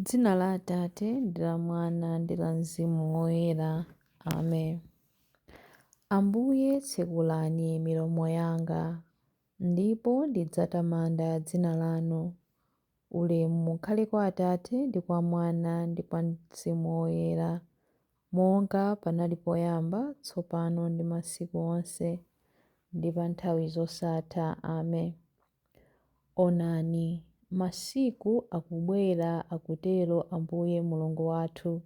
Dzina la Atate ndi la Mwana ndi la Mzimu Woyera. Amen. Ambuye tsekulani milomo yanga, ndipo ndidzatamanda dzina lanu. Ulemu ukhale kwa Atate ndi kwa Mwana ndi kwa Mzimu Woyera, monga panali poyamba, tsopano ndi masiku onse, ndi pa nthawi zosatha. Amen. Onani, masiku akubwera, akutero Ambuye Mulungu wathu,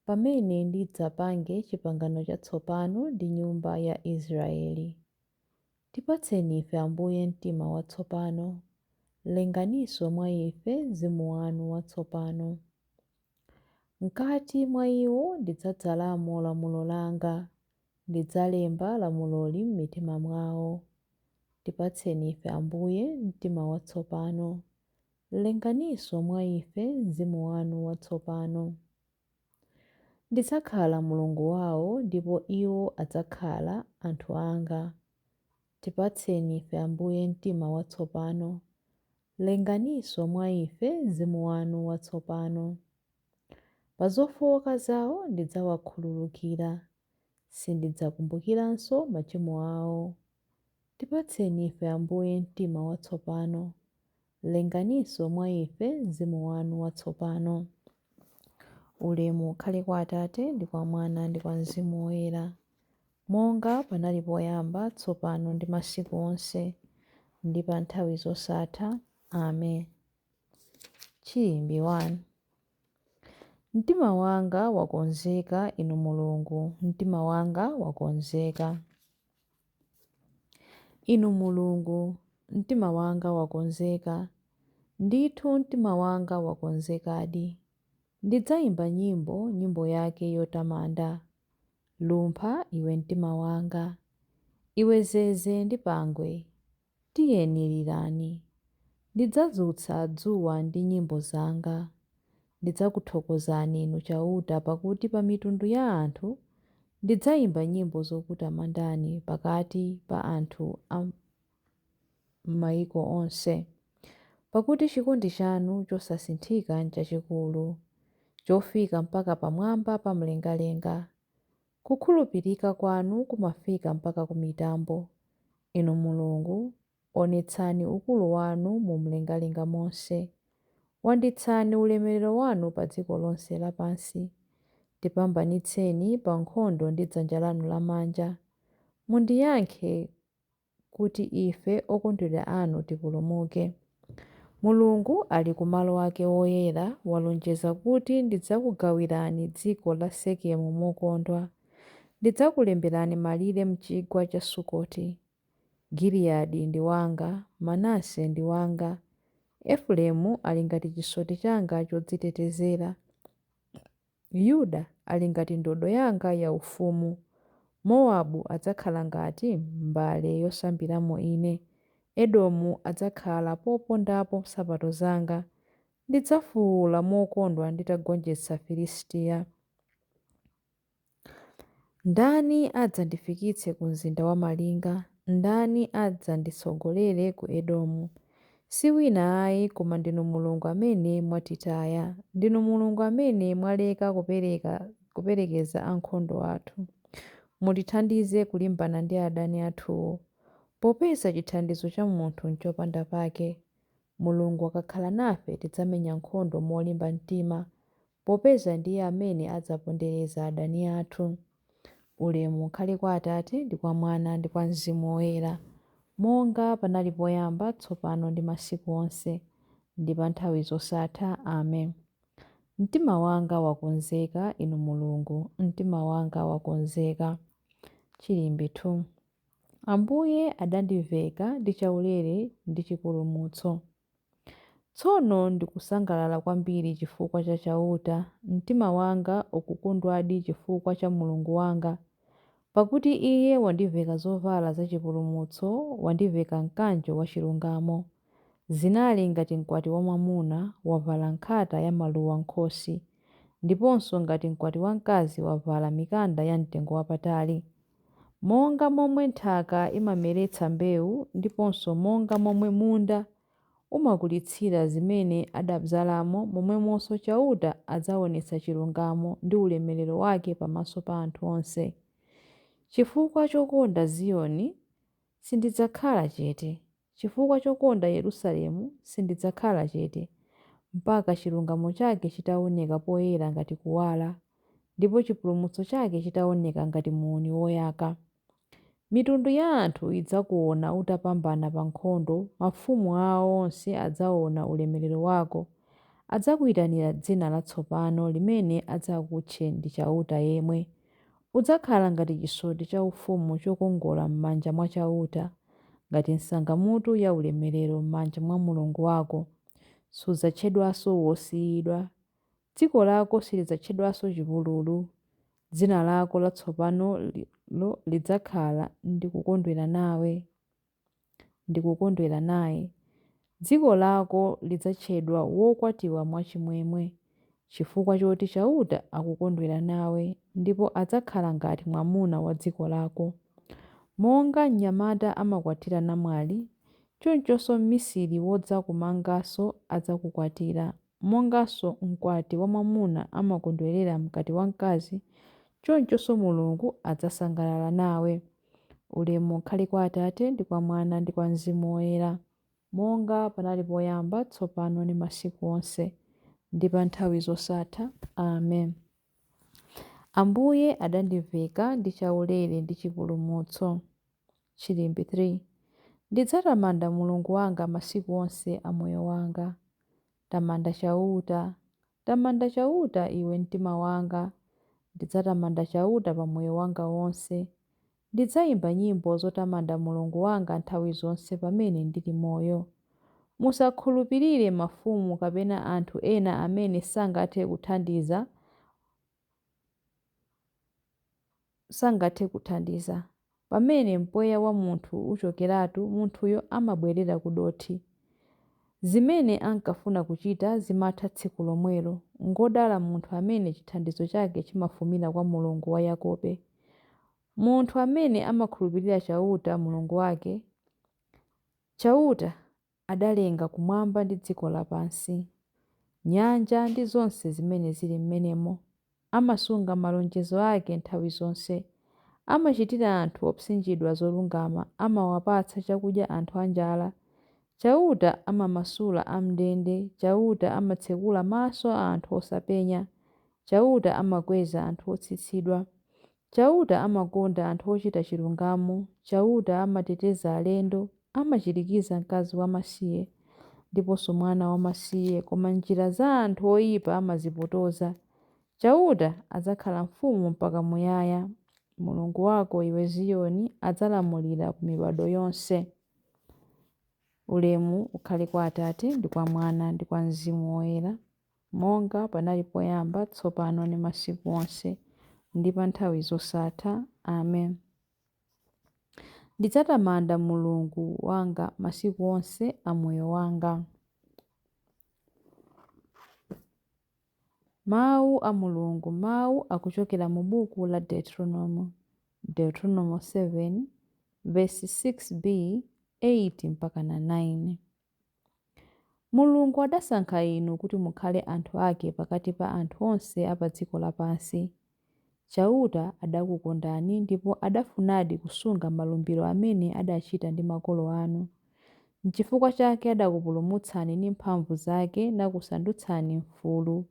pamene ndidzapange pangano chatsopano ndi nyumba ya Israeli. Tipatseni ife Ambuye mtima watsopano, lenganinso mwa ife mzimu wanu watsopano. Mkati mwa iwo ndidzadzalamo lamulo langa, ndidzalemba lamuloli m'mitima mwawo. Tipatseni ife Ambuye mtima watsopano, lenganinso mwa ife mzimu wanu watsopano. Ndidzakhala Mulungu wawo ndipo iwo adzakhala anthu anga. Tipatseni ife Ambuye mtima watsopano, lenganinso mwa ife mzimu wanu watsopano. Pa zofowoka zawo ndidzawakhululukira, sindidzakumbukiranso machimo awo. Tipatseni ife Ambuye mtima watsopano, lenganinso mwa ife mzimu wanu watsopano. Ulemu ukhale kwa Atate ndi kwa Mwana ndi kwa Mzimu Woyera, monga panali poyamba, tsopano ndi masiku onse, ndi pa nthawi zosatha. Amen. Chiyimbi 1. Mtima wanga wakonzeka, Inu Mulungu, mtima wanga wakonzeka. Inu Mulungu, mtima wanga wakonzeka, ndithu mtima wanga wakonzekadi. Ndidzayimba nyimbo yake yotamanda. Lumpha iwe mtima wanga, iwe zeze ndi pangwe, tiyeni lirani. Ndidzadzutsa dzuwa ndi nyimbo zanga, ndidzakuthokozani Inu chauta, pakuti pa mitundu ya anthu ndidzayimba nyimbo zokutamandani pakati pa anthu a m'mayiko onse. Pakuti chikondi chanu chosasinthika n'chachikulu, chofika mpaka pamwamba pa mlengalenga. Kukhulupirika kwanu kumafika mpaka ku mitambo. Inu Mulungu, onetsani ukulu wanu mu mlengalenga monse. Wanditsani ulemerero wanu pa dziko lonse lapansi. Tipambanitseni pa nkhondo ndi dzanja lanu lamanja. Mundiyankhe kuti ife okondedwa anu tipulumuke. Mulungu ali ku malo ake woyera, walonjeza kuti ndidzakugawirani dziko la Sekemu mokondwa. Ndidzakulemberani malire m'chigwa cha Sukoti. Giliyadi ndi wanga, Manase ndi wanga. Efereimu ali ngati chisoti changa chodzitetezera. Yuda ali ngati ndodo yanga yaufumu. Mowabu adzakhala ngati mbale yosambiramo ine. Edomu adzakhala popondapo nsapato zanga. Ndidzafuwula mokondwa nditagonjetsa Filisitiya. Ndani adzandifikitse ku mzinda wa malinga? Ndani adzanditsogolere ku Edomu? Si wina ayi koma ndinu Mulungu amene mwatitaya. Ndinu Mulungu amene mwaleka kuperekeza ankhondo athu. Mutithandize kulimbana ndi adani athuwo, popeza chithandizo cha munthu n'chopanda pake. Mulungu akakhala nafe tidzamenya nkhondo molimba mtima, popeza ndiye amene adzapondereza adani athu. Ulemu ukhale kwa Atate ndi kwa Mwana ndi kwa Mzimu Woyera, monga panali poyamba, tsopano ndi masiku onse, ndi pa nthawi zosatha. Amen. Mtima wanga wakonzeka, Inu Mulungu, mtima wanga wakonzeka. Chiyimbi 2. Ambuye adandiveka ndi chaulere ndi chipulumutso. Tsono ndikusangalala kwambiri chifukwa cha chauta, mtima wanga ukukondwadi chifukwa cha Mulungu wanga. Pakuti Iye wandiveka zovala zachipulumutso, wandiveka mkanjo wa chilungamo. Zinali ngati mkwati wamwamuna wavala nkhata ya maluwa m'khosi, ndiponso ngati mkwati wamkazi wavala mikanda ya mtengo wapatali. Monga momwe nthaka imameretsa mbewu, ndiponso monga momwe munda umakulitsira zimene adabzalamo, momwemonso chauta adzaonetsa chilungamo ndi ulemerero wake pamaso pa anthu onse. Chifukwa chokonda Ziyoni sindidzakhala chete, chifukwa chokonda Yerusalemu sindidzakhala chete, mpaka chilungamo chake chitaoneka poyera ngati kuwala, ndipo chipulumutso chake chitaoneka ngati muni woyaka. Mitundu ya anthu idzakuona utapambana pa nkhondo, mafumu awo onse adzaona ulemerero wako, adzakuyitanira dzina latsopano limene adzakutche ndi chauta yemwe. Udzakhala ngati chisoti cha ufumu chokongola m'manja mwa chauta, ngati nsangamutu ya ulemerero m'manja mwa Mulungu wako. Sudzatchedwanso wosiyidwa, dziko lako silidzatchedwanso chipululu. Dzina lako latsopano lidzakhala ndikukondwera naye. Dziko lako lidzatchedwa wokwatiwa mwachimwemwe, chifukwa choti chauta akukondwera nawe, ndipo adzakhala ngati mwamuna wa dziko lako. Monga mnyamata amakwatira namwali, chonchonso mmisiri wodzakumanganso adzakukwatira. Monganso mkwati wa mwamuna amakondwerera mkati wa mkazi, chonchonso Mulungu adzasangalala nawe. Ulemu ukhale kwa Atate ndi kwa Mwana ndi kwa Mzimu Woyera, monga panali poyamba, tsopano ndi masiku onse, ndi pa nthawi zosatha. Amen. Ambuye adandiveka ndi chaulere ndi chipulumutso. Chilimbi 3. Ndidzatamanda Mulungu wanga masiku onse a moyo wanga. Tamanda chauta, tamanda chauta iwe mtima wanga. Ndidzatamanda chauta pa moyo wanga wonse. Ndidzayimba nyimbo zotamanda Mulungu wanga nthawi zonse pamene ndili moyo. Musakhulupirire mafumu kapena anthu ena amene sangathe kuthandiza. Pamene mpweya wa munthu uchokeratu, munthuyo amabwerera ku dothi. Zimene ankafuna kuchita zimatha tsiku lomwelo. Ngodala munthu amene chithandizo chake chimafumira kwa Mulungu wa Yakobo. Munthu amene amakhulupirira chauta Mulungu wake. Chauta adalenga kumwamba ndi dziko lapansi, nyanja ndi zonse zimene zili m'menemo. Amasunga malonjezo ake nthawi zonse. Amachitira anthu opsinjidwa zolungama, amawapatsa chakudya anthu anjala. Chauta amamasula am'ndende, chauta amatsekula maso a anthu osapenya, chauta amakweza anthu otsitsidwa. Chauta amakonda anthu ochita chilungamo, chauta amateteza alendo, amachirikiza mkazi wamasiye ndiponso mwana wamasiye, koma njira za anthu oyipa amazipotoza. Chauta adzakhala mfumu mpaka muyaya. Mulungu wako iwe Ziyoni adzalamulira ku mibado yonse. Ulemu ukhale kwa Atate ndi kwa Mwana ndi kwa Mzimu Woyera, monga panali poyamba, tsopano ndi masiku onse, ndi pa nthawi zosatha. Amen. Ndidzatamanda Mulungu wanga masiku onse a moyo wanga. Mawu a Mulungu, mawu akuchokera mu buku la Deuteronomo. Deuteronomo 7 verse 6b 8 mpaka na 9. Mulungu adasankha inu kuti mukhale anthu ake pakati pa anthu onse apa dziko lapansi. Chauta adakukondani ndipo adafunadi kusunga malumbiro amene adachita ndi makolo anu. N'chifukwa chake adakupulumutsani ndi mphamvu zake nakusandutsani mfulu,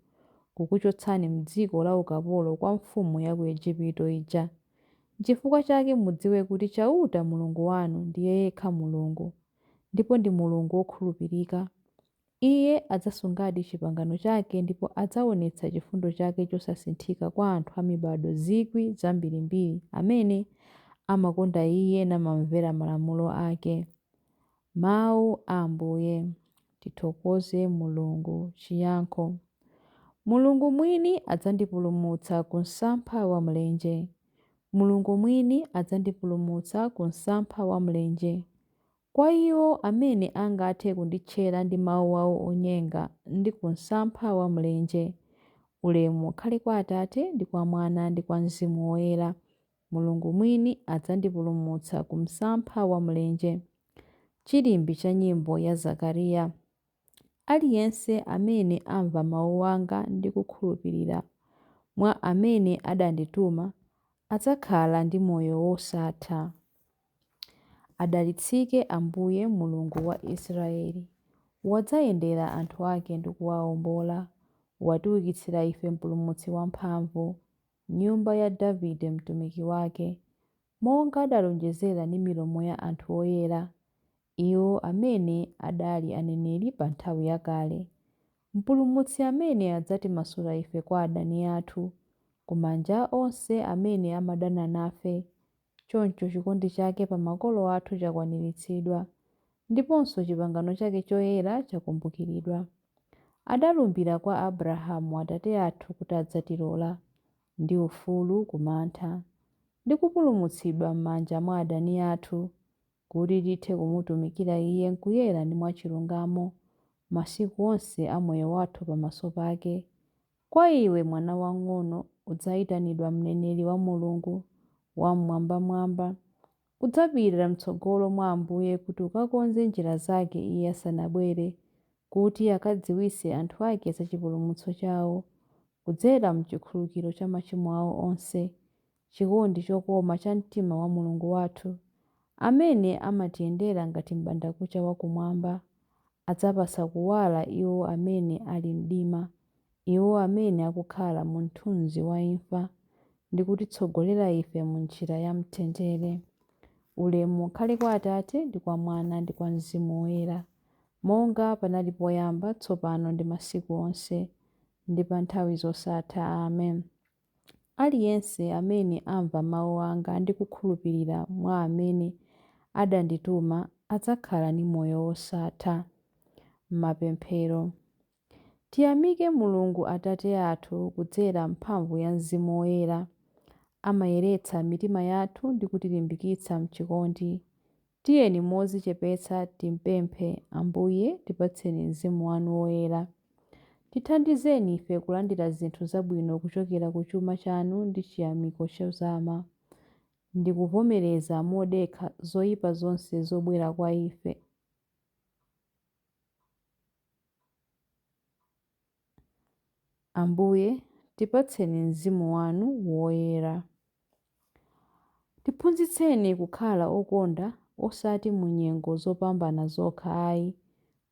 kukuchotsani m'dziko la ukapolo kwa mfumu ya ku Igupto ija. N'chifukwa chake mudziwe kuti chauta Mulungu wanu ndiye yekha Mulungu, ndipo ndi Mulungu wokhulupirika. Iye adzasungadi chipangano chake ndipo adzaonetsa chifundo chake chosasinthika kwa anthu a mibado zambirimbiri amene amakonda Iye namamvera malamulo ake. Mawu a Ambuye. Tithokoze Mulungu. Chiyankho. Mulungu mwini adzandipulumutsa ku msampha wa mlenje. Mulungu mwini adzandipulumutsa ku msampha wa mlenje. Kwa iwo amene angathe kunditchera ndi mawu awo onyenga ndi ku msampha wa mlenje. Ulemu ukhale kwa Atate ndi kwa Mwana ndi kwa Mzimu Woyera. Mulungu mwini adzandipulumutsa ku msampha wa mlenje. Chilimbi cha nyimbo ya Zakariya. Aliyense amene amva mawu anga ndi kukhulupirira mwa amene adandituma adzakhala ndi moyo wosatha. Adalitsike Ambuye Mulungu wa Israeli, wadzayendera anthu ake ndi kuwawombola, watiukitsira ife mpulumutsi wamphamvu, nyumba ya Davide mtumiki wake, monga adalonjezera ndi milomo ya anthu oyera, iwo amene adali aneneri pa nthawi yakale. Mpulumutsi amene adzatimasula ife kwa adani athu, ku manja onse amene amadana nafe. Choncho chikondi chake pa makolo athu chakwaniritsidwa, ndiponso pangano chake choyera chakumbukiridwa. Adalumbira kwa Abrahamu atate athu kuti adzatilola ndi ufulu kumantha, ndi kupulumutsidwa m'manja mwa adani athu, kuti tithe kumutumikira Iye nkuyera ndi mwachilungamo masiku onse a moyo wathu pamaso pake. Kwa iwe mwana wang'ono udzayitanidwa mneneri wa Mulungu wammwambamwamba. Udzapita m'tsogolo mwa Ambuye kuti ukakonze njira zake Iye asanabwere, kuti akadziwitse anthu ake za chipulumutso chawo, kudzera m'chikhululukiro cha machimo awo onse, chikondi chokoma cha mtima wa Mulungu wathu, amene amatiyendera ngati m'bandakucha wakumwamba. Adzapasa kuwala iwo amene ali mdima, iwo amene akukhala mu mthunzi wa imfa, ndi kutitsogolera ife mu njira ya mtendere. Ulemu ukhale kwa Atate ndi kwa Mwana ndi kwa Mzimu Woyera, monga panali poyamba, tsopano ndi masiku onse, ndi pa nthawi zosatha. Amen. Aliyense amene amva mawu anga ndi kukhulupirira mwa amene adandituma adzakhala ndi moyo wosatha. Mapemphero. Tiyamike Mulungu Atate athu kudzera mphamvu ya Mzimu Woyera, amayeretsa mitima yathu ndi kutilimbikitsa m'chikondi. Tiyeni modzichepetsa timpemphe Ambuye tipatseni Mzimu wanu Woyera. Tithandizeni ife kulandira zinthu zabwino kuchokera ku chuma chanu ndi chiyamiko chozama, ndi kuvomereza modekha zoyipa zonse zobwera kwa ife. Ambuye tipatseni Mzimu wanu Woyera. Tiphunzitseni kukhala okonda osati mu nyengo zopambana zokha ayi,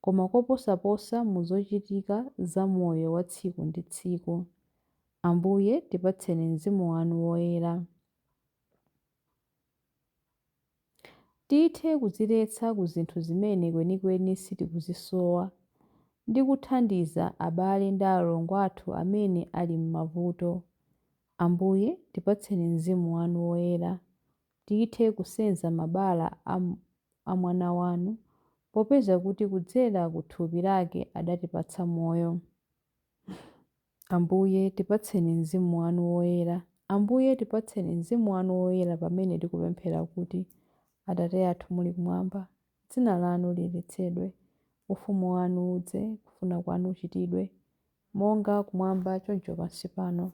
koma koposaposa mu zochitika za moyo wa tsiku ndi tsiku. Ambuye tipatseni Mzimu wanu Woyera. Tithe kudziletsa ku zinthu zimene kwenikweni sitikuzisowa, ndi kuthandiza abale ndi alongo athu amene ali m'mavuto. Ambuye tipatseni Mzimu wanu Woyera. Tithe kusenza mabala a mwana wanu, popeza kuti kudzera ku thupi lake adatipatsa moyo. Ambuye tipatseni Mzimu wanu Woyera. Ambuye tipatseni Mzimu wanu Woyera pamene tikupemphera kuti: Atate athu muli kumwamba, dzina lanu liyeretsedwe, ufumu wanu udze, kufuna kwanu kuchitidwe, monga kumwamba choncho pansi pano.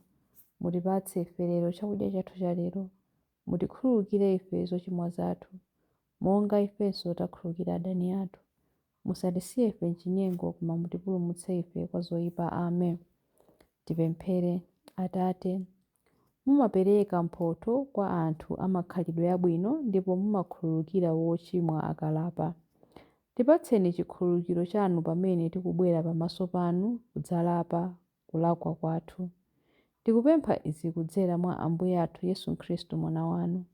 Mutipatse ife lero chakudya chathu cha lero. Mutikhululukire ife zochimwa zathu, monga ifenso takhululukira adani athu. Musatisiye ife m'chinyengo, koma mutipulumutse ife kwa zoyipa. Amen. Tipemphere. Atate, mumapereka mphotho kwa anthu amakhalidwe abwino, ndipo mumakhululukira wochimwa akalapa. Tipatseni chikhululukiro chanu pamene tikubwera pamaso panu kudzalapa kulakwa kwathu. Tikupempha izi kudzera mwa Ambuye athu Yesu Khristu mwana wanu,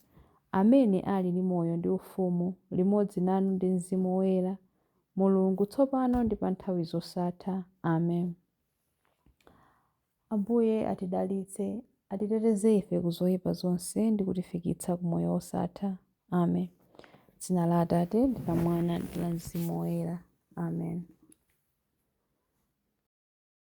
amene ali ndi moyo ndi ufumu limodzi nanu ndi Mzimu Woyera, Mulungu tsopano ndi pa nthawi zosatha. Amen. Ambuye atidalitse, atiteteze ife ku zoyipa zonse ndi kutifikitsa ku moyo wosatha. Amen. Dzina la Atate ndi la Mwana ndi la Mzimu Woyera. Amen.